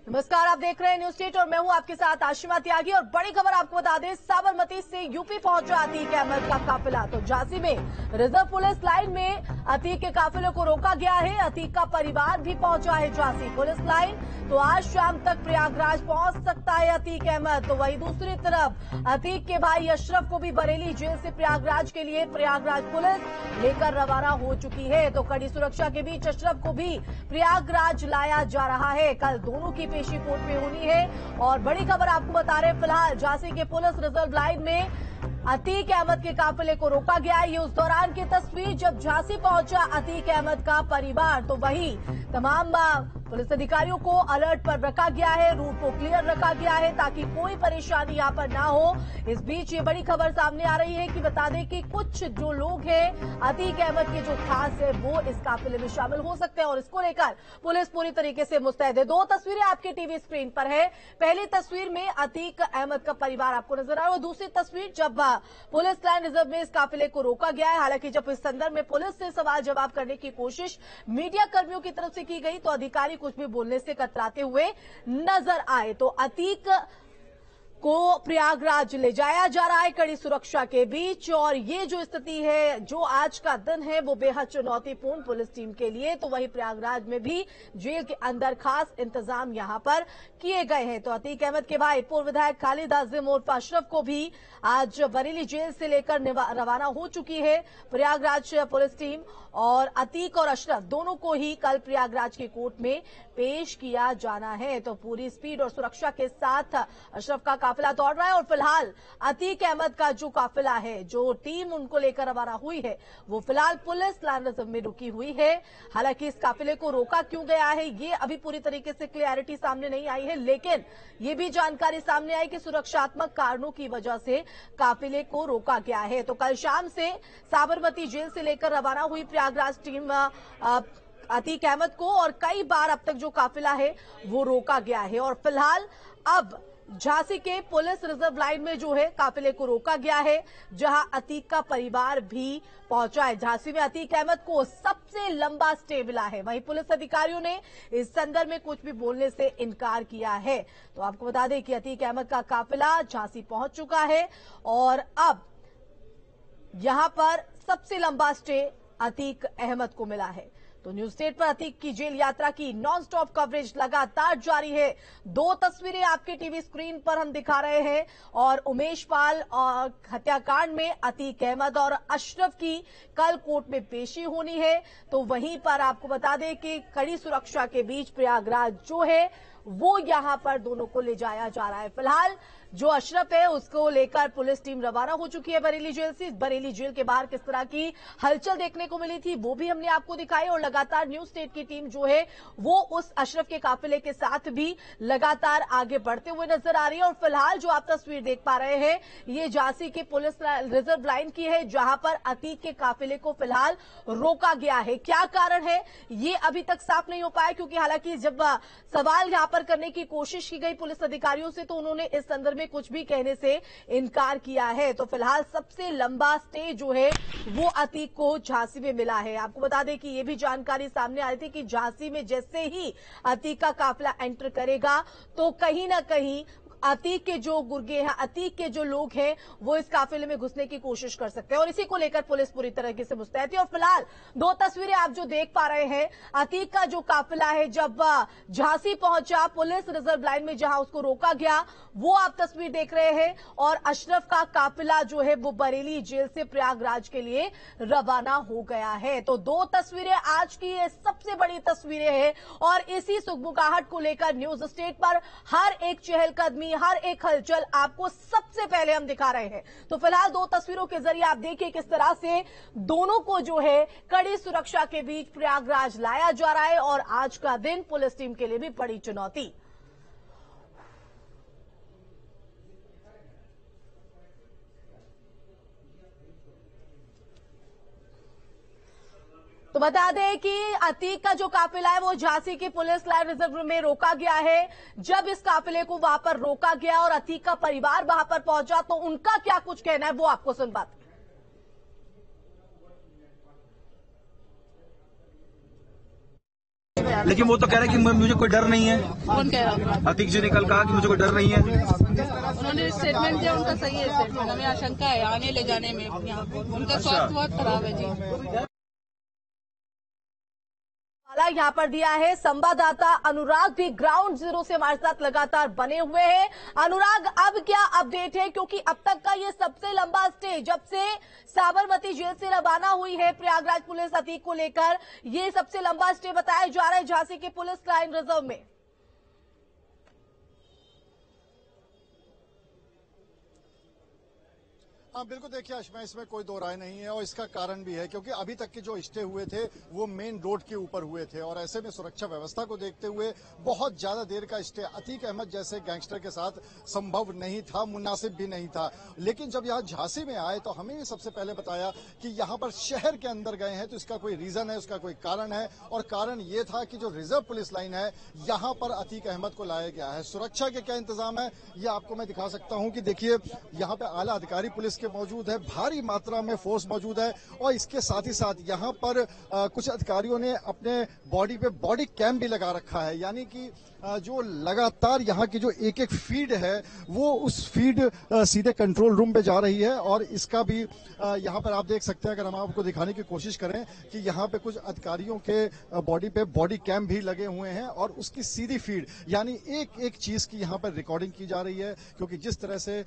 नमस्कार, आप देख रहे हैं न्यूज स्टेट और मैं हूं आपके साथ आशिमा त्यागी। और बड़ी खबर आपको बता दें, साबरमती से यूपी पहुंचा अतीक अहमद का काफिला। तो झांसी में रिजर्व पुलिस लाइन में अतीक के काफिले को रोका गया है। अतीक का परिवार भी पहुंचा है झांसी पुलिस लाइन। तो आज शाम तक प्रयागराज पहुंच सकता है अतीक अहमद। तो वहीं दूसरी तरफ अतीक के भाई अशरफ को भी बरेली जेल से प्रयागराज के लिए प्रयागराज पुलिस लेकर रवाना हो चुकी है। तो कड़ी सुरक्षा के बीच अशरफ को भी प्रयागराज लाया जा रहा है। कल दोनों की पेशी कोर्ट में होनी है। और बड़ी खबर आपको बता रहे हैं, फिलहाल झांसी के पुलिस रिजर्व लाइन में अतीक अहमद के काफिले को रोका गया है। ये उस दौरान की तस्वीर जब झांसी पहुंचा अतीक अहमद का परिवार। तो वही तमाम पुलिस अधिकारियों को अलर्ट पर रखा गया है, रूट को क्लियर रखा गया है ताकि कोई परेशानी यहां पर ना हो। इस बीच ये बड़ी खबर सामने आ रही है कि बता दें कि कुछ जो लोग हैं अतीक अहमद के जो खास है वो इस काफिले में शामिल हो सकते हैं और इसको लेकर पुलिस पूरी तरीके से मुस्तैद है। दो तस्वीरें आपके टीवी स्क्रीन पर है। पहली तस्वीर में अतीक अहमद का परिवार आपको नजर आ रहा है और दूसरी तस्वीर जब पुलिस लाइन रिजर्व में इस काफिले को रोका गया है। हालांकि जब इस संदर्भ में पुलिस से सवाल जवाब करने की कोशिश मीडिया कर्मियों की तरफ से की गई तो अधिकारी कुछ भी बोलने से कतराते हुए नजर आए। तो अतीक को प्रयागराज ले जाया जा रहा है कड़ी सुरक्षा के बीच। और ये जो स्थिति है, जो आज का दिन है वो बेहद चुनौतीपूर्ण पुलिस टीम के लिए। तो वहीं प्रयागराज में भी जेल के अंदर खास इंतजाम यहां पर किए गए हैं। तो अतीक अहमद के भाई पूर्व विधायक खालिद आजिम उर्फ अशरफ को भी आज बरेली जेल से लेकर रवाना हो चुकी है प्रयागराज पुलिस टीम। और अतीक और अशरफ दोनों को ही कल प्रयागराज की कोर्ट में पेश किया जाना है। तो पूरी स्पीड और सुरक्षा के साथ अशरफ का काफिला दौड़ रहा है और फिलहाल अतीक अहमद का जो काफिला है, जो टीम उनको लेकर रवाना हुई है, वो फिलहाल पुलिस लाइन रिजर्व में रुकी हुई है। हालांकि इस काफिले को रोका क्यों गया है ये अभी पूरी तरीके से क्लैरिटी सामने नहीं आई है, लेकिन ये भी जानकारी सामने आई कि सुरक्षात्मक कारणों की वजह से काफिले को रोका गया है। तो कल शाम से साबरमती जेल से लेकर रवाना हुई प्रयागराज टीम अतीक अहमद को और कई बार अब तक जो काफिला है वो रोका गया है। और फिलहाल अब झांसी के पुलिस रिजर्व लाइन में जो है काफिले को रोका गया है, जहां अतीक का परिवार भी पहुंचा है। झांसी में अतीक अहमद को सबसे लंबा स्टे मिला है। वहीं पुलिस अधिकारियों ने इस संदर्भ में कुछ भी बोलने से इनकार किया है। तो आपको बता दें कि अतीक अहमद का काफिला झांसी पहुंच चुका है और अब यहां पर सबसे लंबा स्टे अतीक अहमद को मिला है। तो न्यूज स्टेट पर अतीक की जेल यात्रा की नॉन स्टॉप कवरेज लगातार जारी है। दो तस्वीरें आपके टीवी स्क्रीन पर हम दिखा रहे हैं। और उमेश पाल और हत्याकांड में अतीक अहमद और अशरफ की कल कोर्ट में पेशी होनी है। तो वहीं पर आपको बता दें कि कड़ी सुरक्षा के बीच प्रयागराज जो है वो यहां पर दोनों को ले जाया जा रहा है। फिलहाल जो अशरफ है उसको लेकर पुलिस टीम रवाना हो चुकी है बरेली जेल से। बरेली जेल के बाहर किस तरह की हलचल देखने को मिली थी वो भी हमने आपको दिखाई और लगातार न्यूज स्टेट की टीम जो है वो उस अशरफ के काफिले के साथ भी लगातार आगे बढ़ते हुए नजर आ रही है। और फिलहाल जो आप तस्वीर देख पा रहे हैं ये झांसी की पुलिस रिजर्व लाइन की है, जहां पर अतीक के काफिले को फिलहाल रोका गया है। क्या कारण है ये अभी तक साफ नहीं हो पाया, क्योंकि हालांकि जब सवाल यहां पर करने की कोशिश की गई पुलिस अधिकारियों से तो उन्होंने इस संदर्भ में कुछ भी कहने से इनकार किया है। तो फिलहाल सबसे लंबा स्टे जो है वो अतीक को झांसी में मिला है। आपको बता दें कि ये भी जानकारी सामने आ रही थी कि झांसी में जैसे ही अतीक का काफिला एंटर करेगा तो कहीं ना कहीं अतीक के जो गुर्गे हैं, अतीक के जो लोग हैं वो इस काफिले में घुसने की कोशिश कर सकते हैं और इसी को लेकर पुलिस पूरी तरीके से मुस्तैद है। और फिलहाल दो तस्वीरें आप जो देख पा रहे हैं, अतीक का जो काफिला है जब झांसी पहुंचा पुलिस रिजर्व लाइन में जहां उसको रोका गया वो आप तस्वीर देख रहे हैं। और अशरफ का काफिला जो है वो बरेली जेल से प्रयागराज के लिए रवाना हो गया है। तो दो तस्वीरें आज की ये सबसे बड़ी तस्वीरें हैं और इसी सुगबुगाहट को लेकर न्यूज स्टेट पर हर एक चहलकदमी, हर एक हलचल आपको सबसे पहले हम दिखा रहे हैं। तो फिलहाल दो तस्वीरों के जरिए आप देखिए किस तरह से दोनों को जो है कड़ी सुरक्षा के बीच प्रयागराज लाया जा रहा है। और आज का दिन पुलिस टीम के लिए भी बड़ी चुनौती। तो बता दें कि अतीक का जो काफिला है वो झांसी की पुलिस लाइन रिजर्व में रोका गया है। जब इस काफिले को वहां पर रोका गया और अतीक का परिवार वहां पर पहुंचा तो उनका क्या कुछ कहना है वो आपको सुनवाते हैं। लेकिन वो तो कह रहे हैं कि मुझे कोई डर नहीं है। कौन कह रहा था? अतीक जी ने कल कहा कि मुझे कोई डर नहीं है। उन्होंने स्टेटमेंट दिया, उनका सही है स्टेटमेंट। हमें आशंका है आने ले जाने में, यहाँ उनका स्वास्थ्य बहुत खराब है जी। यहाँ पर दिया है संवाददाता अनुराग भी ग्राउंड जीरो से हमारे साथ लगातार बने हुए हैं। अनुराग, अब क्या अपडेट है, क्योंकि अब तक का ये सबसे लंबा स्टे जब से साबरमती जेल से रवाना हुई है प्रयागराज पुलिस अतीक को लेकर, ये सबसे लंबा स्टे बताया जा रहा है झांसी के पुलिस लाइन रिजर्व में। हाँ बिल्कुल, देखिए अश्मा, इसमें कोई दो राय नहीं है और इसका कारण भी है क्योंकि अभी तक के जो स्टे हुए थे वो मेन रोड के ऊपर हुए थे और ऐसे में सुरक्षा व्यवस्था को देखते हुए बहुत ज्यादा देर का स्टे अतीक अहमद जैसे गैंगस्टर के साथ संभव नहीं था, मुनासिब भी नहीं था। लेकिन जब यहाँ झांसी में आए तो हमें सबसे पहले बताया कि यहाँ पर शहर के अंदर गए हैं तो इसका कोई रीजन है, उसका कोई कारण है और कारण ये था कि जो रिजर्व पुलिस लाइन है यहाँ पर अतीक अहमद को लाया गया है। सुरक्षा के क्या इंतजाम है ये आपको मैं दिखा सकता हूँ कि देखिए यहाँ पे आला अधिकारी पुलिस के मौजूद है, भारी मात्रा में फोर्स मौजूद है और इसके साथ ही साथ यहाँ पर कुछ अधिकारियों ने अपने बॉडी पे बॉडी कैम भी लगा रखा है, यानी कि जो लगातार यहाँ की जो एक एक फीड है वो उस फीड सीधे कंट्रोल रूम पे जा रही है और इसका भी यहाँ पर आप देख सकते हैं। अगर हम आपको दिखाने की कोशिश करें कि यहाँ पे कुछ अधिकारियों के बॉडी पे बॉडी कैम भी लगे हुए हैं और उसकी सीधी फीड यानी एक एक चीज की यहाँ पर रिकॉर्डिंग की जा रही है, क्योंकि जिस तरह से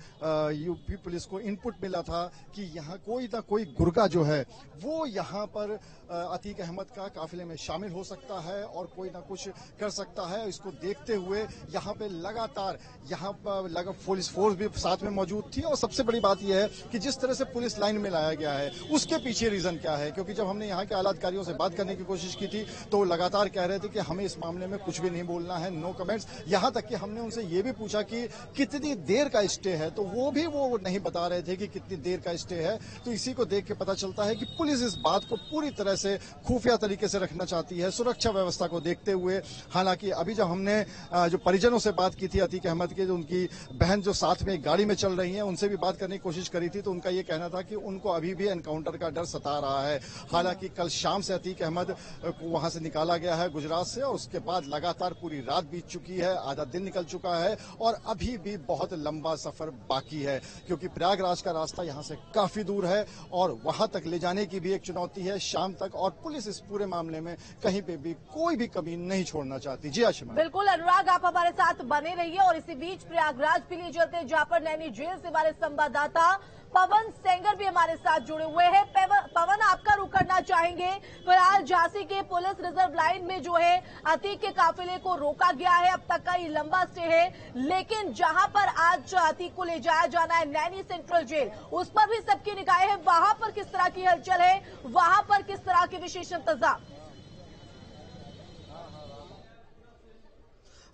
यूपी पुलिस को इनपुट मिला था कि यहाँ कोई ना कोई गुर्गा जो है वो यहाँ पर अतीक अहमद का काफिले में शामिल हो सकता है और कोई ना कुछ कर सकता है। इसको देखते हुए यहाँ पे लगातार यहाँ पर पुलिस फोर्स भी साथ में मौजूद थी और सबसे बड़ी बात यह है कि जिस तरह से पुलिस लाइन में लाया गया है उसके पीछे रीजन क्या है, क्योंकि जब हमने यहाँ के आला अधिकारियों से बात करने की कोशिश की थी तो लगातार कह रहे थे कि हमें इस मामले में कुछ भी नहीं बोलना है, नो कमेंट्स। यहाँ तक कि हमने उनसे ये भी पूछा कि कितनी देर का स्टे है तो वो नहीं बता रहे थे कि कितनी देर का स्टे है। तो इसी को देख के पता चलता है कि पुलिस इस बात को पूरी तरह से खुफिया तरीके से रखना चाहती है सुरक्षा व्यवस्था को देखते हुए। हालांकि अभी जब हमने जो परिजनों से बात की थी अतीक अहमद के, जो उनकी बहन जो साथ में गाड़ी में चल रही हैं, उनसे भी बात करने की कोशिश करी थी तो उनका ये कहना था कि उनको अभी भी एनकाउंटर का डर सता रहा है। हालांकि कल शाम से अतीक अहमद को वहां से निकाला गया है गुजरात से और उसके बाद लगातार पूरी रात बीत चुकी है, आधा दिन निकल चुका है और अभी भी बहुत लंबा सफर बाकी है, क्योंकि प्रयागराज का रास्ता यहाँ से काफी दूर है और वहां तक ले जाने की भी एक चुनौती है शाम तक, और पुलिस इस पूरे मामले में कहीं पे भी कोई भी कमी नहीं छोड़ना चाहती। जी आशिमा। बिल्कुल अनुराग, आप हमारे साथ बने रहिए और इसी बीच प्रयागराज के लिए चलते हैं जहां पर नैनी जेल से हमारे संवाददाता पवन सेंगर भी हमारे साथ जुड़े हुए हैं। पवन, आपका रुख करना चाहेंगे। फिलहाल झांसी के पुलिस रिजर्व लाइन में जो है अतीक के काफिले को रोका गया है, अब तक का ये लंबा स्टे है, लेकिन जहां पर आज अतीक को ले जाया जाना है नैनी सेंट्रल जेल, उस पर भी सबकी निगाहें हैं। वहां पर किस तरह की हलचल है, वहां पर किस तरह के विशेष इंतजाम?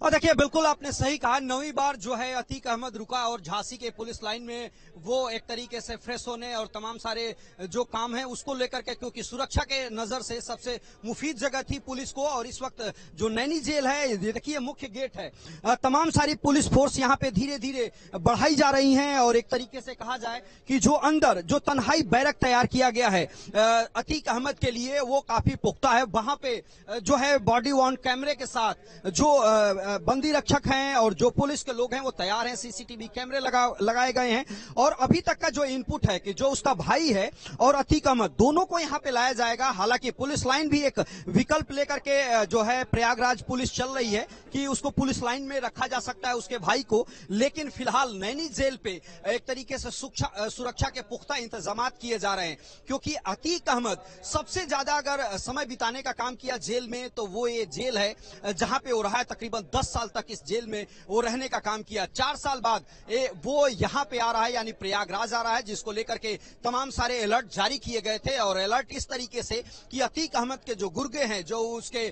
और देखिए, बिल्कुल आपने सही कहा, 9वीं बार जो है अतीक अहमद रुका और झांसी के पुलिस लाइन में वो एक तरीके से फ्रेश होने और तमाम सारे जो काम है उसको लेकर के, क्योंकि सुरक्षा के नजर से सबसे मुफीद जगह थी पुलिस को। और इस वक्त जो नैनी जेल है, ये देखिए मुख्य गेट है, तमाम सारी पुलिस फोर्स यहाँ पे धीरे धीरे बढ़ाई जा रही हैं और एक तरीके से कहा जाए कि जो अंदर जो तन्हाई बैरक तैयार किया गया है अतीक अहमद के लिए वो काफी पुख्ता है। वहां पे जो है बॉडी वॉर्न कैमरे के साथ जो बंदी रक्षक हैं और जो पुलिस के लोग हैं वो तैयार हैं, सीसीटीवी कैमरे लगाए गए हैं। और अभी तक का जो इनपुट है कि जो उसका भाई है और अतीक अहमद दोनों को यहां पे लाया जाएगा। हालांकि पुलिस लाइन भी एक विकल्प लेकर के जो है प्रयागराज पुलिस चल रही है कि उसको पुलिस लाइन में रखा जा सकता है उसके भाई को, लेकिन फिलहाल नैनी जेल पे एक तरीके से सुरक्षा के पुख्ता इंतजाम किए जा रहे हैं, क्योंकि अतीक अहमद सबसे ज्यादा अगर समय बिताने का काम किया जेल में तो वो ये जेल है जहां पे वो रहा है, तकरीबन 10 साल तक इस जेल में वो रहने का काम किया। 4 साल बाद वो यहां पे आ रहा है, यानी प्रयागराज आ रहा है, जिसको लेकर के तमाम सारे अलर्ट जारी किए गए थे। और अलर्ट इस तरीके से कि अतीक अहमद के जो गुर्गे हैं, जो उसके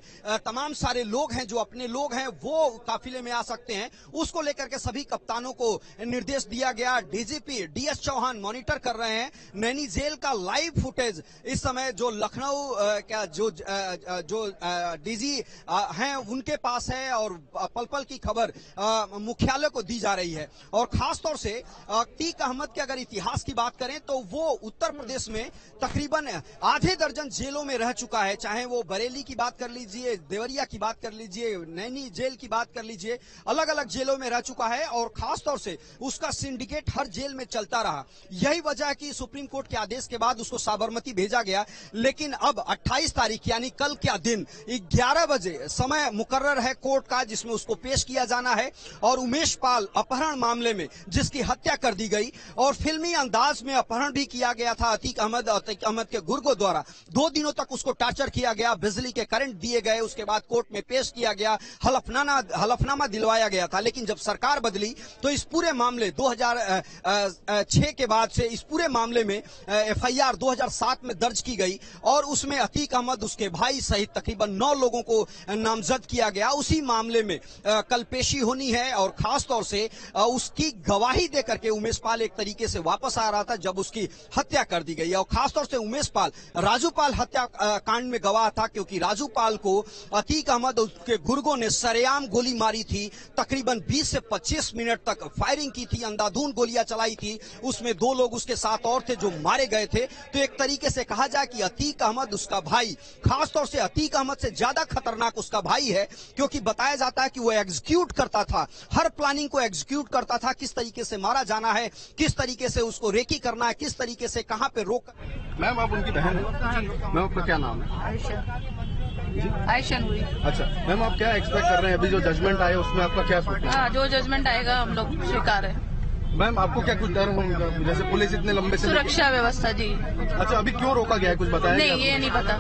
तमाम सारे लोग हैं, जो अपने लोग हैं, वो काफिले में आ सकते हैं, उसको लेकर के सभी कप्तानों को निर्देश दिया गया। डीजीपी डीएस चौहान मॉनिटर कर रहे हैं नैनी जेल का लाइव फुटेज। इस समय जो लखनऊ का जो डीजी हैं उनके पास है और पल पल की खबर मुख्यालय को दी जा रही है। और खास तौर से अतीक अहमद के अगर इतिहास की बात करें तो वो उत्तर प्रदेश में तकरीबन आधे दर्जन जेलों में रह चुका है, चाहे वो बरेली की बात कर लीजिए, देवरिया की बात कर लीजिए, नैनी जेल की बात कर लीजिए, अलग अलग जेलों में रह चुका है। और खास तौर से उसका सिंडिकेट हर जेल में चलता रहा। यही वजह है कि सुप्रीम कोर्ट के आदेश के बाद उसको साबरमती भेजा गया। लेकिन अब 28 तारीख यानी कल का दिन 11 बजे समय मुकर्रर है कोर्ट का, जिसमें उसको पेश किया जाना है। और उमेश पाल अपहरण मामले में जिसकी हत्या कर दी गई और फिल्मी अंदाज में अपहरण भी किया गया था अतीक अहमद के गुर्गों द्वारा, 2 दिनों तक उसको टॉर्चर किया गया, बिजली के करंट दिए गए, उसके बाद कोर्ट में पेश किया गया, हलफनामा दिलवाया गया था। लेकिन जब सरकार बदली तो इस पूरे मामले 2006 के बाद से इस पूरे मामले में FIR 2007 में दर्ज की गई और उसमें अतीक अहमद, उसके भाई सहित तकरीबन 9 लोगों को नामजद किया गया। उसी मामले में कल पेशी होनी है और खास तौर से उसकी गवाही देकर के उमेश पाल एक तरीके से वापस आ रहा था जब उसकी हत्या कर दी गई। और खास तौर से उमेश पाल राजू पाल हत्या कांड में गवाह था, क्योंकि राजू पाल को अतीक अहमद उसके गुर्गों ने सरेआम गोली मारी थी, तकरीबन 20 से 25 मिनट तक फायरिंग की थी, अंधाधुंध गोलियां चलाई थी। उसमें 2 लोग उसके साथ और थे जो मारे गए थे। तो एक तरीके से कहा जाए कि अतीक अहमद उसका भाई, खासतौर से अतीक अहमद से ज्यादा खतरनाक उसका भाई है, क्योंकि बताया जाता है कि वो एग्जीक्यूट करता था, हर प्लानिंग को एग्जीक्यूट करता था, किस तरीके से मारा जाना है, किस तरीके से उसको रेकी करना है, किस तरीके से कहां पे रोक। मैम आप उनकी बहन है? मैम आपका क्या नाम है? आयशा नूरी। अच्छा मैम, आप क्या एक्सपेक्ट कर रहे हैं? अभी जो जजमेंट आया उसमें आपका क्या सोचना है? हाँ, जो जजमेंट आएगा हम लोग स्वीकार है। मैम आपको क्या कुछ डर होगा, जैसे पुलिस इतने लंबे से सुरक्षा व्यवस्था जी। अच्छा, अभी क्यों रोका गया है, कुछ बताया? नहीं, ये नहीं पता।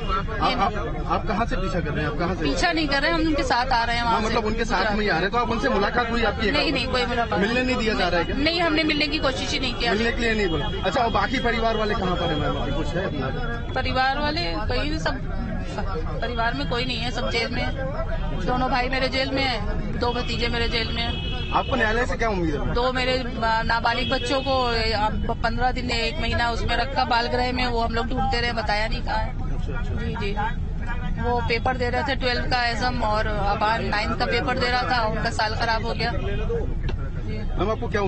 आप कहाँ से पीछा कर रहे हैं? आप कहाँ से? पीछा नहीं कर रहे हैं, हम उनके साथ आ रहे हैं वहाँ से। मतलब उनके साथ में ही आ रहे हैं, तो आप उनसे मुलाकात हुई आपकी? नहीं, कोई मुलाकात। मिलने नहीं दिया जा रहा है क्या? नहीं, हमने मिलने की कोशिश ही नहीं किया। मिलने के लिए नहीं बोला? अच्छा, और बाकी परिवार वाले कहाँ पर है मैम? अभी कुछ है? परिवार वाले कहीं सब, परिवार में कोई नहीं है, सब जेल में है। दोनों भाई मेरे जेल में है, 2 भतीजे मेरे जेल में है। आपको न्यायालय से क्या उम्मीद है? 2 मेरे नाबालिग बच्चों को 15 दिन 1 महीना उसमें रखा बाल गृह में, वो हम लोग ढूंढते रहे, बताया नहीं कहाँ है। जी, वो पेपर दे रहे थे 12 का एग्जाम और अब 9 का पेपर दे रहा था, उनका साल खराब हो गया। मैम आपको क्या?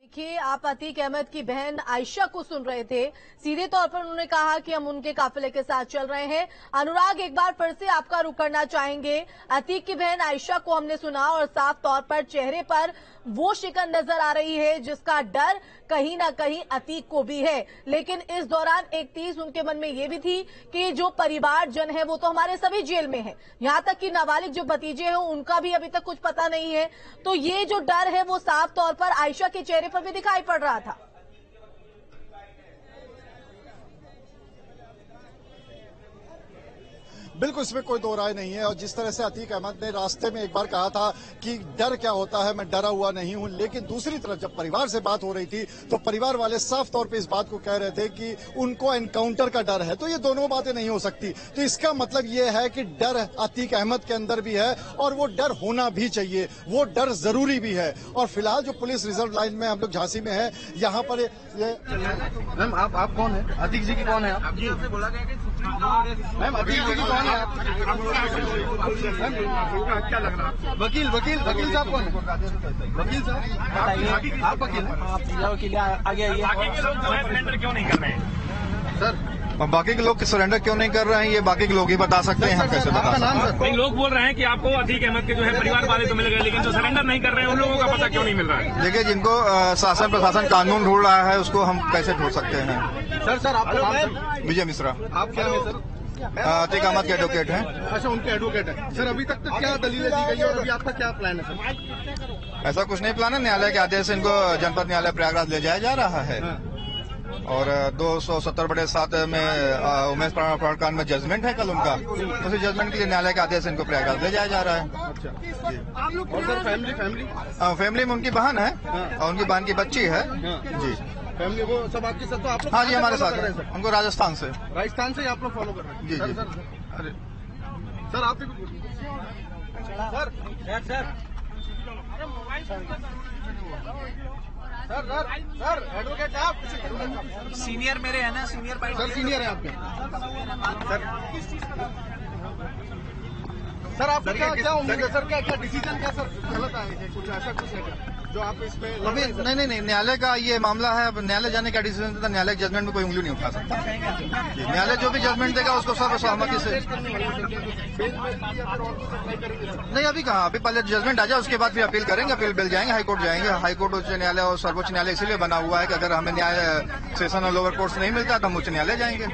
देखिए, आप अतीक अहमद की बहन आयशा को सुन रहे थे। सीधे तौर पर उन्होंने कहा कि हम उनके काफिले के साथ चल रहे हैं। अनुराग, एक बार फिर से आपका रुख करना चाहेंगे। अतीक की बहन आयशा को हमने सुना और साफ तौर पर चेहरे पर वो शिकन नजर आ रही है जिसका डर कहीं ना कहीं अतीक को भी है। लेकिन इस दौरान एक चीज उनके मन में ये भी थी कि जो परिवारजन है वो तो हमारे सभी जेल में है, यहां तक कि नाबालिग जो भतीजे हैं उनका भी अभी तक कुछ पता नहीं है। तो ये जो डर है वो साफ तौर पर आयशा के चेहरे पर भी दिखाई पड़ रहा था। बिल्कुल, इसमें कोई दो राय नहीं है। और जिस तरह से अतीक अहमद ने रास्ते में एक बार कहा था कि डर क्या होता है, मैं डरा हुआ नहीं हूं, लेकिन दूसरी तरफ जब परिवार से बात हो रही थी तो परिवार वाले साफ तौर पे इस बात को कह रहे थे कि उनको एनकाउंटर का डर है। तो ये दोनों बातें नहीं हो सकती। तो इसका मतलब ये है कि डर अतीक अहमद के अंदर भी है और वो डर होना भी चाहिए, वो डर जरूरी भी है। और फिलहाल जो पुलिस रिजर्व लाइन में हम लोग झांसी में है, यहाँ पर ये मैम आप कौन है? अतीक जी की कौन है आप? मैम अतीक जी की कौन है? क्या लग रहा है? वकील साहब कौन है? वकील साहब आप वकील हैं? आगे आइए। क्यों नहीं कर रहे हैं सर? बाकी के लोग सरेंडर क्यों नहीं कर रहे हैं, ये बाकी के लोग ही बता सकते हैं, हम कैसे बता सकते हैं? लोग बोल रहे हैं कि आपको अतीक अहमद के जो है परिवार वाले तो मिल गए, लेकिन जो सरेंडर नहीं कर रहे हैं उन लोगों का पता क्यों नहीं मिल रहा है? देखिए, जिनको शासन प्रशासन कानून ढूंढ रहा है उसको हम कैसे ढूंढ सकते हैं? सर आप विजय मिश्रा। आप क्या है सर? अतीक अहमद के एडवोकेट हैं। अच्छा, उनके एडवोकेट है। सर अभी तक क्या दलीलें दी गई है और अभी आपका क्या प्लान है सर? ऐसा कुछ नहीं प्लान है, न्यायालय के आदेश से इनको जनपद न्यायालय प्रयागराज ले जाया जा रहा है। और 270/7 में उमेश प्रकरण कांड में जजमेंट है कल उनका, उसी जजमेंट के लिए न्यायालय के आदेश से इनको प्रयागराज ले जाया जा रहा है। अच्छा। और सर फैमिली में उनकी बहन है और उनकी बहन की बच्ची है। जी, फैमिली वो सब आपके साथ? तो आप लोग? हाँ जी, हमारे साथ है। उनको राजस्थान से ही आप लोग फॉलो कर रहे हैं? जी जी। अरे सर आप सर एडवोकेट साहब सीनियर मेरे है ना, सीनियर भाई सर, सीनियर है आपके? सर सर आपका क्या उम्मीद है सर, क्या डिसीजन क्या सर गलत आएगा, कुछ ऐसा कुछ है क्या जो आप इसमें अभी नहीं, न्यायालय का ये मामला है। अब न्यायालय जाने का डिसीजन देता, न्यायालय जजमेंट में कोई उंगली नहीं उठा सकता। न्यायालय जो भी जजमेंट देगा उसको सर्वसहमति से। नहीं अभी कहाँ, अभी पहले जजमेंट आ जाए उसके बाद फिर अपील करेंगे, अपील बिल जाएंगे, हाईकोर्ट जाएंगे। हाईकोर्ट उच्च न्यायालय और सर्वोच्च न्यायालय इसीलिए बना हुआ है कि अगर हमें न्याय सेशन और लोअर कोर्ट से नहीं मिलता तो हम उच्च न्यायालय जाएंगे।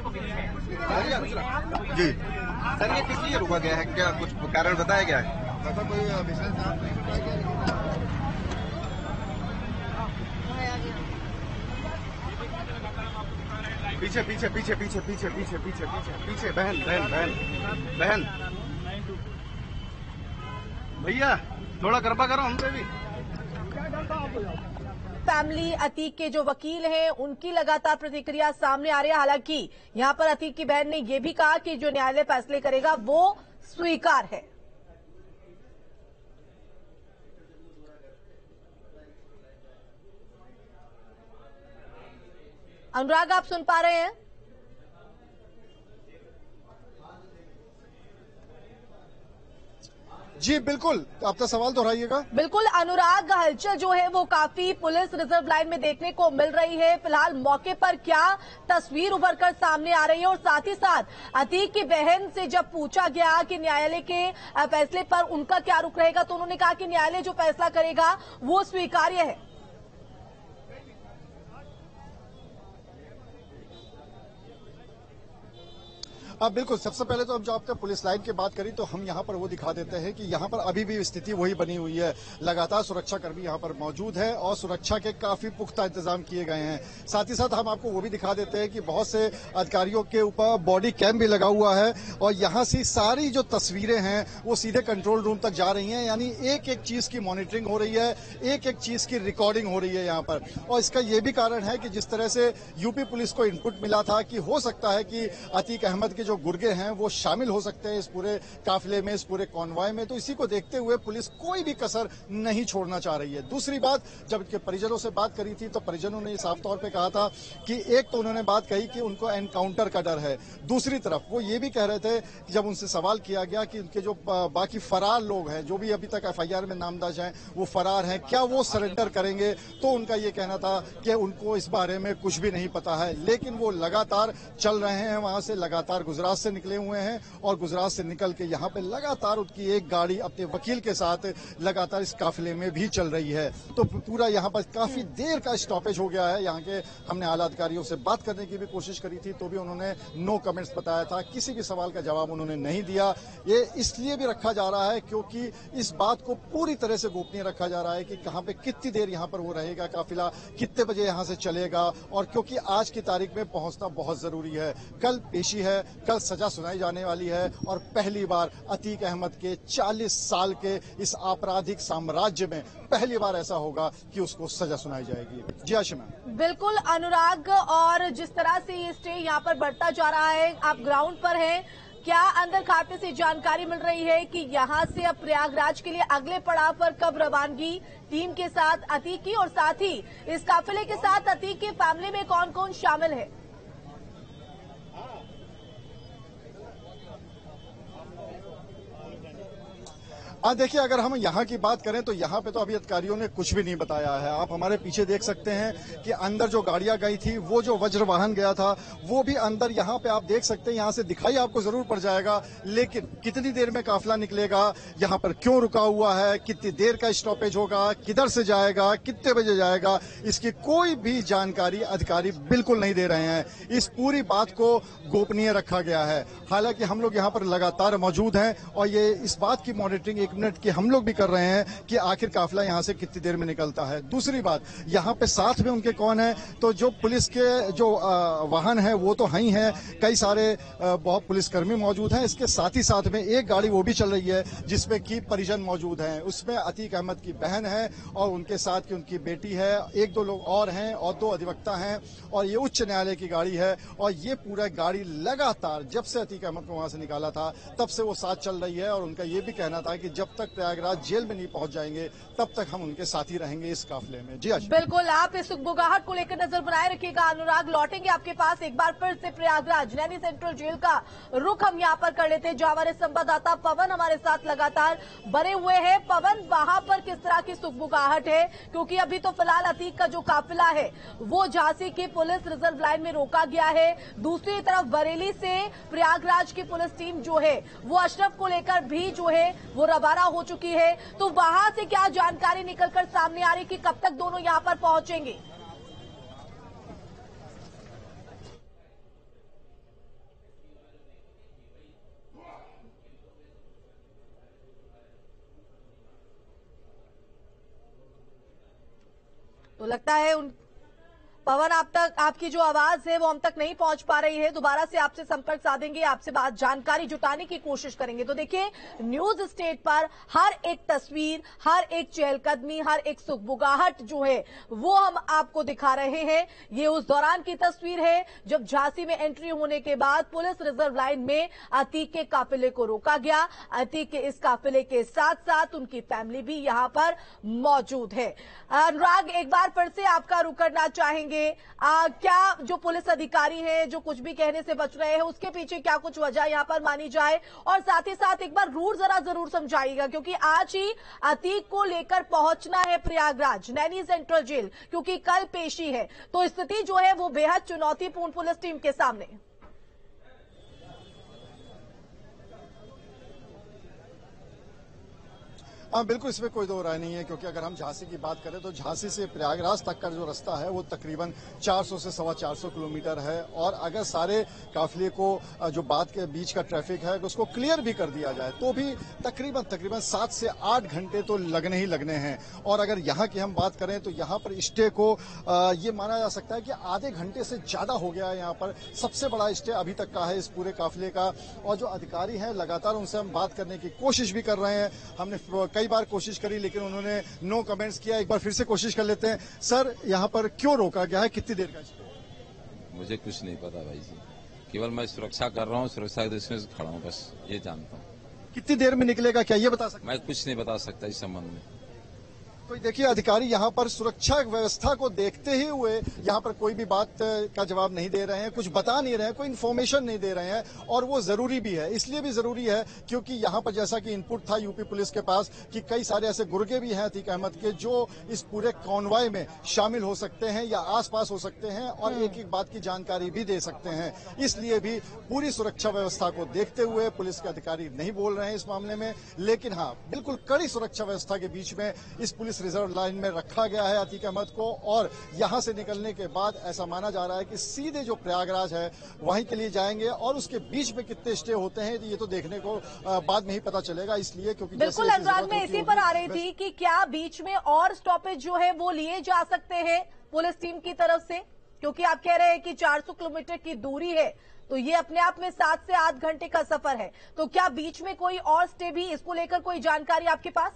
जी सर ये किस लिए रुका गया है, क्या कुछ कारण बताया गया है? ऐसा कोई विशेष पीछे पीछे पीछे पीछे पीछे पीछे पीछे पीछे पीछे बहन बहन बहन बहन भैया थोड़ा गरबा करो हमसे भी। फैमिली अतीक के जो वकील हैं उनकी लगातार प्रतिक्रिया सामने आ रही है। हालांकि यहां पर अतीक की बहन ने यह भी कहा कि जो न्यायालय फैसले करेगा वो स्वीकार है। अनुराग आप सुन पा रहे हैं? जी बिल्कुल, आपका सवाल दोहराइएगा। बिल्कुल अनुराग, हलचल जो है वो काफी पुलिस रिजर्व लाइन में देखने को मिल रही है। फिलहाल मौके पर क्या तस्वीर उभर कर सामने आ रही है, और साथ ही साथ अतीक की बहन से जब पूछा गया कि न्यायालय के फैसले पर उनका क्या रुख रहेगा तो उन्होंने कहा कि न्यायालय जो फैसला करेगा वो स्वीकार्य है। अब बिल्कुल, सबसे पहले तो हम जो आपने पुलिस लाइन की बात करी तो हम यहाँ पर वो दिखा देते हैं कि यहाँ पर अभी भी स्थिति वही बनी हुई है। लगातार सुरक्षाकर्मी यहाँ पर मौजूद है और सुरक्षा के काफी पुख्ता इंतजाम किए गए हैं। साथ ही साथ हम आपको वो भी दिखा देते हैं कि बहुत से अधिकारियों के ऊपर बॉडी कैम भी लगा हुआ है और यहाँ से सारी जो तस्वीरें हैं वो सीधे कंट्रोल रूम तक जा रही हैं। यानी एक एक चीज की मॉनिटरिंग हो रही है, एक एक चीज की रिकॉर्डिंग हो रही है यहाँ पर। और इसका ये भी कारण है कि जिस तरह से यूपी पुलिस को इनपुट मिला था कि हो सकता है कि अतीक अहमद के जो गुर्गे हैं वो शामिल हो सकते हैं इस पूरे काफिले में, इस पूरे कॉन्वॉय में, तो इसी को देखते हुए पुलिस कोई भी कसर नहीं छोड़ना चाह रही है। दूसरी बात, जब इनके परिजनों से बात करी थी तो परिजनों ने साफ तौर पे कहा था कि एक तो उन्होंने बात कही कि उनको एनकाउंटर का डर है, दूसरी तरफ वो ये भी कह रहे थे कि जब उनसे सवाल किया गया कि उनके जो बाकी फरार लोग हैं, जो भी अभी तक एफआईआर में नामदर्ज हैं, वो फरार हैं, क्या वो सरेंडर करेंगे, तो उनका ये कहना था कि उनको इस बारे में कुछ भी नहीं पता है। लेकिन वो लगातार चल रहे हैं, वहां से लगातार गुजरात से निकले हुए हैं और गुजरात से निकल के यहाँ पे लगातार उनकी एक गाड़ी अपने वकील के साथ लगातार इस काफिले में भी चल रही है। तो पूरा यहाँ पर काफी देर का स्टॉपेज हो गया है। यहाँ के हमने आला अधिकारियों से बात करने की भी कोशिश करी थी तो भी उन्होंने नो कमेंट्स बताया था, किसी भी सवाल का जवाब उन्होंने नहीं दिया। ये इसलिए भी रखा जा रहा है क्योंकि इस बात को पूरी तरह से गोपनीय रखा जा रहा है कि कहाँ पे कितनी देर यहाँ पर वो रहेगा काफिला, कितने बजे यहाँ से चलेगा, और क्योंकि आज की तारीख में पहुंचना बहुत जरूरी है। कल पेशी है, कल सजा सुनाई जाने वाली है और पहली बार अतीक अहमद के 40 साल के इस आपराधिक साम्राज्य में पहली बार ऐसा होगा कि उसको सजा सुनाई जाएगी। जी आशिमा। बिल्कुल अनुराग, और जिस तरह से ये स्टे यहाँ पर बढ़ता जा रहा है, आप ग्राउंड पर हैं, क्या अंदर खाते से जानकारी मिल रही है कि यहाँ से अब प्रयागराज के लिए अगले पड़ाव पर कब रवानगी टीम के साथ अतीक की, और साथ ही इस काफिले के साथ अतीक के फैमिली में कौन कौन शामिल है? देखिए, अगर हम यहाँ की बात करें तो यहाँ पे तो अभी अधिकारियों ने कुछ भी नहीं बताया है। आप हमारे पीछे देख सकते हैं कि अंदर जो गाड़ियां गई थी, वो जो वज्र वाहन गया था, वो भी अंदर यहाँ पे आप देख सकते हैं। यहाँ से दिखाई आपको जरूर पड़ जाएगा, लेकिन कितनी देर में काफिला निकलेगा, यहाँ पर क्यों रुका हुआ है, कितनी देर का स्टॉपेज होगा, किधर से जाएगा, कितने बजे जाएगा, इसकी कोई भी जानकारी अधिकारी बिल्कुल नहीं दे रहे हैं। इस पूरी बात को गोपनीय रखा गया है। हालांकि हम लोग यहाँ पर लगातार मौजूद हैं और ये इस बात की मॉनिटरिंग 1 मिनट की हम लोग भी कर रहे हैं कि आखिर काफिला यहाँ से कितनी देर में निकलता है। दूसरी बात, यहाँ पे साथ में उनके कौन है, तो जो पुलिस के जो वाहन है वो तो हैं ही हैं, कई सारे बहुत पुलिसकर्मी मौजूद हैं। इसके साथ ही साथ में एक गाड़ी वो भी चल रही है जिसमें की परिजन मौजूद हैं। उसमें अतीक अहमद की बहन है और उनके साथ की उनकी बेटी है, 1-2 लोग और हैं और 2 अधिवक्ता हैं, और ये उच्च न्यायालय की गाड़ी है। और ये पूरा गाड़ी लगातार जब से अतीक अहमद को वहां से निकाला था तब से वो साथ चल रही है। और उनका ये भी कहना था कि जब तक प्रयागराज जेल में नहीं पहुंच जाएंगे तब तक हम उनके साथ ही रहेंगे इस काफिले में। जी बिल्कुल, आप इस बुगाहट को लेकर नजर बनाए रखिएगा। अनुराग, लौटेंगे आपके पास एक बार फिर से प्रयागराज नैनी सेंट्रल जेल का रुख हम यहाँ पर कर लेते हैं। जहां हमारे संवाददाता पवन हमारे साथ लगातार बने हुए हैं। पवन, वहां पर किस तरह की सुगबुगाहट है? क्योंकि अभी तो फिलहाल अतीक का जो काफिला है वो झांसी की पुलिस रिजर्व लाइन में रोका गया है। दूसरी तरफ बरेली से प्रयागराज की पुलिस टीम जो है वो अशरफ को लेकर भी जो है वो रवाना हो चुकी है। तो वहां से क्या जानकारी निकलकर सामने आ रही कि कब तक दोनों यहां पर पहुंचेंगे? तो लगता है पवन, आप तक आपकी जो आवाज है वो हम तक नहीं पहुंच पा रही है। दोबारा से आपसे संपर्क साधेंगे, आपसे बात जानकारी जुटाने की कोशिश करेंगे। तो देखिए, न्यूज स्टेट पर हर एक तस्वीर, हर एक चहलकदमी, हर एक सुगबुगाहट जो है वो हम आपको दिखा रहे हैं। ये उस दौरान की तस्वीर है जब झांसी में एंट्री होने के बाद पुलिस रिजर्व लाइन में अतीक के काफिले को रोका गया। अतीक के इस काफिले के साथ साथ उनकी फैमिली भी यहां पर मौजूद है। अनुराग, एक बार फिर से आपका रुख करना चाहेंगे, क्या जो पुलिस अधिकारी हैं जो कुछ भी कहने से बच रहे हैं उसके पीछे क्या कुछ वजह यहां पर मानी जाए? और साथ ही साथ एक बार रूट जरूर समझाइएगा, क्योंकि आज ही अतीक को लेकर पहुंचना है प्रयागराज नैनी सेंट्रल जेल, क्योंकि कल पेशी है। तो स्थिति जो है वो बेहद चुनौतीपूर्ण पुलिस टीम के सामने। हाँ बिल्कुल, इसमें कोई दो राय नहीं है, क्योंकि अगर हम झांसी की बात करें तो झांसी से प्रयागराज तक का जो रास्ता है वो तकरीबन 400 से 450 किलोमीटर है। और अगर सारे काफिले को जो बाद के बीच का ट्रैफिक है उसको क्लियर भी कर दिया जाए तो भी तकरीबन 7 से 8 घंटे तो लगने ही लगने हैं। और अगर यहाँ की हम बात करें तो यहाँ पर स्टे को ये माना जा सकता है कि आधे घंटे से ज्यादा हो गया है। यहाँ पर सबसे बड़ा स्टे अभी तक का है इस पूरे काफिले का। और जो अधिकारी हैं लगातार उनसे हम बात करने की कोशिश भी कर रहे हैं। हमने कई बार कोशिश करी लेकिन उन्होंने नो कमेंट्स किया। एक बार फिर से कोशिश कर लेते हैं। सर, यहाँ पर क्यों रोका गया है, कितनी देर का? मुझे कुछ नहीं पता भाई जी, केवल मैं सुरक्षा कर रहा हूँ, सुरक्षा के दृष्टि से खड़ा हूँ, बस ये जानता हूँ। कितनी देर में निकलेगा, क्या ये बता सकते? मैं कुछ नहीं बता सकता इस संबंध में। तो देखिए, अधिकारी यहाँ पर सुरक्षा व्यवस्था को देखते ही हुए यहाँ पर कोई भी बात का जवाब नहीं दे रहे हैं, कुछ बता नहीं रहे हैं, कोई इन्फॉर्मेशन नहीं दे रहे हैं। और वो जरूरी भी है, इसलिए भी जरूरी है क्योंकि यहाँ पर जैसा कि इनपुट था यूपी पुलिस के पास कि कई सारे ऐसे गुर्गे भी हैं अतीक अहमद के जो इस पूरे कॉन्वॉय में शामिल हो सकते हैं या आसपास हो सकते हैं और एक एक बात की जानकारी भी दे सकते हैं। इसलिए भी पूरी सुरक्षा व्यवस्था को देखते हुए पुलिस के अधिकारी नहीं बोल रहे हैं इस मामले में। लेकिन हाँ, बिल्कुल कड़ी सुरक्षा व्यवस्था के बीच में इस पुलिस रिजर्व लाइन में रखा गया है अतीक अहमद को। और यहां से निकलने के बाद ऐसा माना जा रहा है कि सीधे जो प्रयागराज है वहीं के लिए जाएंगे। और उसके बीच में कितने स्टे होते हैं ये तो देखने को बाद में ही पता चलेगा। इसलिए क्योंकि बिल्कुल अनुराग, मैं इसी पर आ रही थी कि क्या बीच में और स्टॉपेज जो है वो लिए जा सकते हैं पुलिस टीम की तरफ से, क्योंकि आप कह रहे हैं कि 400 किलोमीटर की दूरी है तो ये अपने आप में 7 से 8 घंटे का सफर है। तो क्या बीच में कोई और स्टे भी, इसको लेकर कोई जानकारी आपके पास?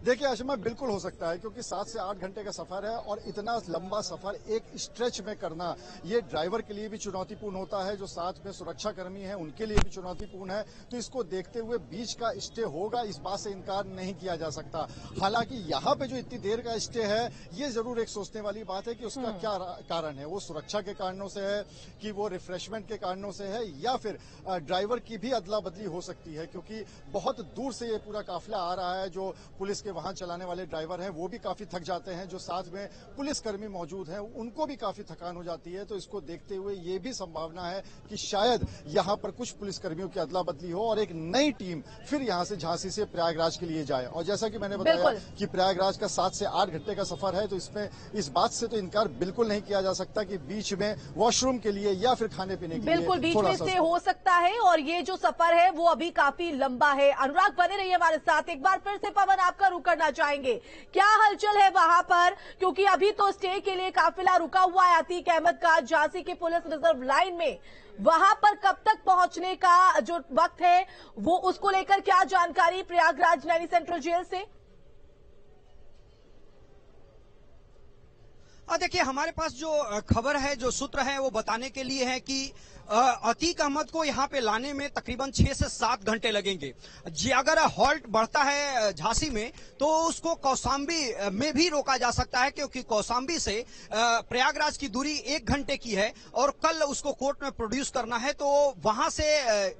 देखिए आशिमा, बिल्कुल हो सकता है क्योंकि 7 से 8 घंटे का सफर है और इतना लंबा सफर एक स्ट्रेच में करना ये ड्राइवर के लिए भी चुनौतीपूर्ण होता है, जो साथ में सुरक्षा कर्मी हैं उनके लिए भी चुनौतीपूर्ण है। तो इसको देखते हुए बीच का स्टे होगा, इस बात से इनकार नहीं किया जा सकता। हालांकि यहाँ पे जो इतनी देर का स्टे है ये जरूर एक सोचने वाली बात है कि उसका क्या कारण है। वो सुरक्षा के कारणों से है कि वो रिफ्रेशमेंट के कारणों से है या फिर ड्राइवर की भी अदला बदली हो सकती है, क्योंकि बहुत दूर से ये पूरा काफिला आ रहा है। जो पुलिस के वाहन चलाने वाले ड्राइवर हैं वो भी काफी थक जाते हैं, जो साथ में पुलिसकर्मी मौजूद हैं उनको भी काफी थकान हो जाती है। तो इसको देखते हुए ये भी संभावना है कि शायद यहाँ पर कुछ पुलिसकर्मियों की अदला बदली हो और एक नई टीम फिर यहाँ से झांसी से प्रयागराज के लिए जाए। और जैसा कि मैंने बताया कि प्रयागराज का 7 से 8 घंटे का सफर है, तो इसमें इस बात से तो इनकार बिल्कुल नहीं किया जा सकता कि बीच में वॉशरूम के लिए या फिर खाने पीने के लिए बिल्कुल बीच में से हो सकता है। और ये जो सफर है वो अभी काफी लंबा है। अनुराग, बने रहिए हमारे साथ। एक बार फिर से पवन आपका रुख करना चाहेंगे, क्या हलचल है वहां पर, क्योंकि अभी तो स्टे के लिए काफिला रुका हुआ है अतीक अहमद का झांसी की पुलिस रिजर्व लाइन में। वहां पर कब तक पहुंचने का जो वक्त है वो, उसको लेकर क्या जानकारी प्रयागराज नैनी सेंट्रल जेल से? देखिए, हमारे पास जो खबर है, जो सूत्र है वो बताने के लिए है कि अतीक अहमद को यहाँ पे लाने में तकरीबन 6 से 7 घंटे लगेंगे। जी अगर हॉल्ट बढ़ता है झांसी में तो उसको कौशाम्बी में भी रोका जा सकता है, क्योंकि कौशाम्बी से प्रयागराज की दूरी 1 घंटे की है और कल उसको कोर्ट में प्रोड्यूस करना है, तो वहां से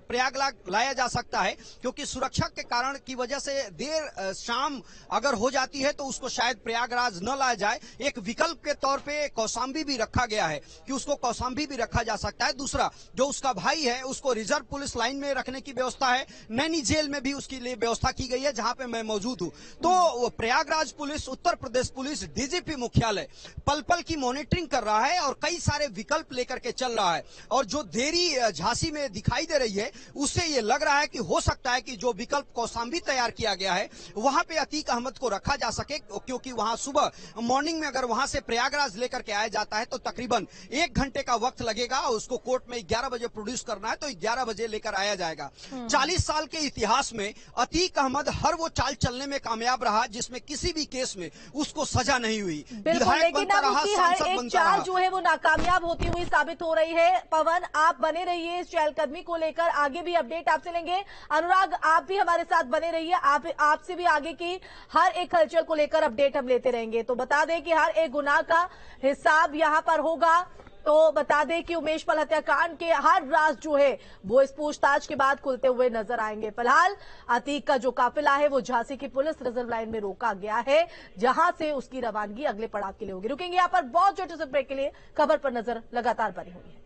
प्रयागराज लाया जा सकता है। क्योंकि सुरक्षा के कारण की वजह से देर शाम अगर हो जाती है तो उसको शायद प्रयागराज न लाया जाए। एक विकल्प के तौर पे कौशाम्बी भी रखा गया है कि उसको कौशाम्बी भी रखा जा सकता है। दूसरा, जो उसका भाई है उसको रिजर्व पुलिस लाइन में रखने की व्यवस्था है, नैनी जेल में भी उसके लिए व्यवस्था की गई है जहां पे मैं मौजूद हूं। तो Prayagraj police, Uttar Pradesh police, DGP मुख्यालय पल पल की मॉनिटरिंग कर रहा है और कई सारे विकल्प लेकर के चल रहा है। और जो देरी झांसी में दिखाई दे रही है उससे ये लग रहा है कि हो सकता है कि जो विकल्प कौशाम्बी तैयार किया गया है वहां पे अतीक अहमद को रखा जा सके, क्योंकि वहां सुबह मॉर्निंग में अगर वहां से प्रयागराज लेकर के आया जाता है तो तकरीबन 1 घंटे का वक्त लगेगा। उसको कोर्ट में 11 बजे प्रोड्यूस करना है तो 11 बजे लेकर आया जाएगा। 40 साल के इतिहास में अतीक अहमद हर वो चाल चलने में कामयाब रहा जिसमें किसी भी केस में उसको सजा नहीं हुई। बिल्कुल, लेकिन अब उसकी हर एक चाल जो है वो नाकामयाब होती हुई साबित हो रही है। पवन, आप बने रहिए इस चहलकदमी को लेकर, आगे भी अपडेट आपसे लेंगे। अनुराग, आप भी हमारे साथ बने रहिए, आपसे भी आगे की हर एक हलचल को लेकर अपडेट हम लेते रहेंगे। तो बता दें कि हर एक गुनाह का हिसाब यहां पर होगा। तो बता दें कि उमेश पाल हत्याकांड के हर राज जो है वो इस पूछताछ के बाद खुलते हुए नजर आएंगे। फिलहाल अतीक का जो काफिला है वो झांसी की पुलिस रिजर्व लाइन में रोका गया है, जहां से उसकी रवानगी अगले पड़ाव के लिए होगी। रुकेंगे यहां पर बहुत छोटे से ब्रेक के लिए। खबर पर नजर लगातार बनी हुई है।